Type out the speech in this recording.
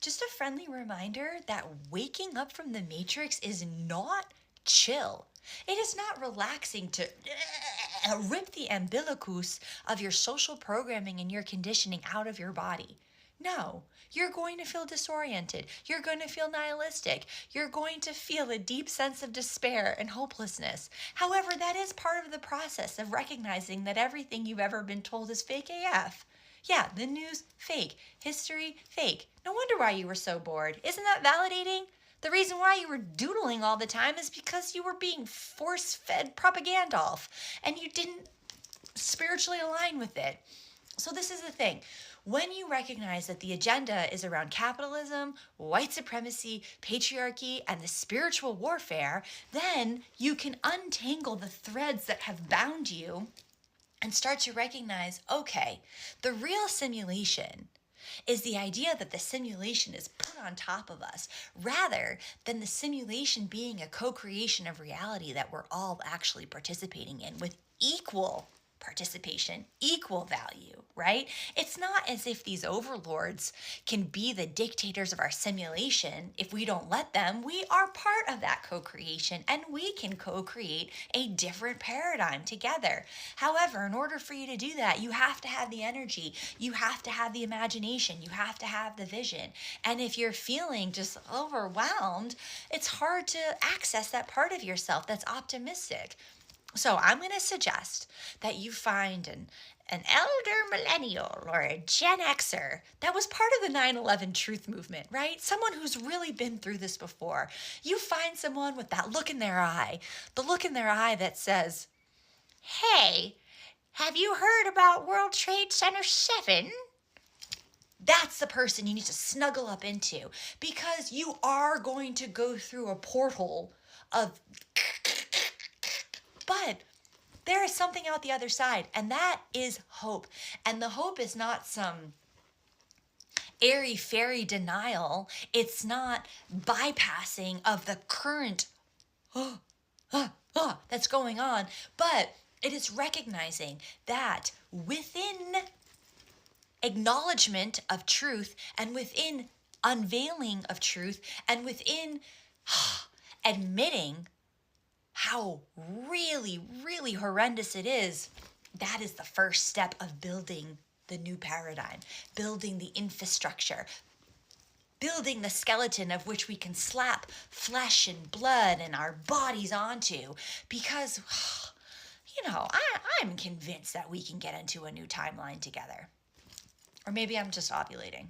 Just a friendly reminder that waking up from the matrix is not chill. It is not relaxing to rip the umbilicus of your social programming and your conditioning out of your body. No, you're going to feel disoriented. You're going to feel nihilistic. You're going to feel a deep sense of despair and hopelessness. However, that is part of the process of recognizing that everything you've ever been told is fake AF. Yeah, the news, fake. History, fake. No wonder why you were so bored. Isn't that validating? The reason why you were doodling all the time is because you were being force fed propaganda off and you didn't spiritually align with it. So, this is the thing. When you recognize that the agenda is around capitalism, white supremacy, patriarchy, and the spiritual warfare, then you can untangle the threads that have bound you and start to recognize, okay, the real simulation is the idea that the simulation is put on top of us rather than the simulation being a co-creation of reality that we're all actually participating in with equal participation, equal value, right? It's not as if these overlords can be the dictators of our simulation if we don't let them. We are part of that co-creation and we can co-create a different paradigm together. However, in order for you to do that, you have to have the energy, you have to have the imagination, you have to have the vision. And if you're feeling just overwhelmed, it's hard to access that part of yourself that's optimistic. So I'm going to suggest that you find an elder millennial or a Gen Xer that was part of the 9/11 truth movement, right? Someone who's really been through this before. You find someone with that look in their eye, the look in their eye that says, hey, have you heard about World Trade Center 7? That's the person you need to snuggle up into because you are going to go through a portal of but there is something out the other side, and that is hope. And the hope is not some airy fairy denial. It's not bypassing of the current that's going on, but it is recognizing that within acknowledgement of truth and within unveiling of truth and within admitting how really, really horrendous it is, that is the first step of building the new paradigm, building the infrastructure, building the skeleton of which we can slap flesh and blood and our bodies onto. Because, I'm convinced that we can get into a new timeline together. Or maybe I'm just ovulating.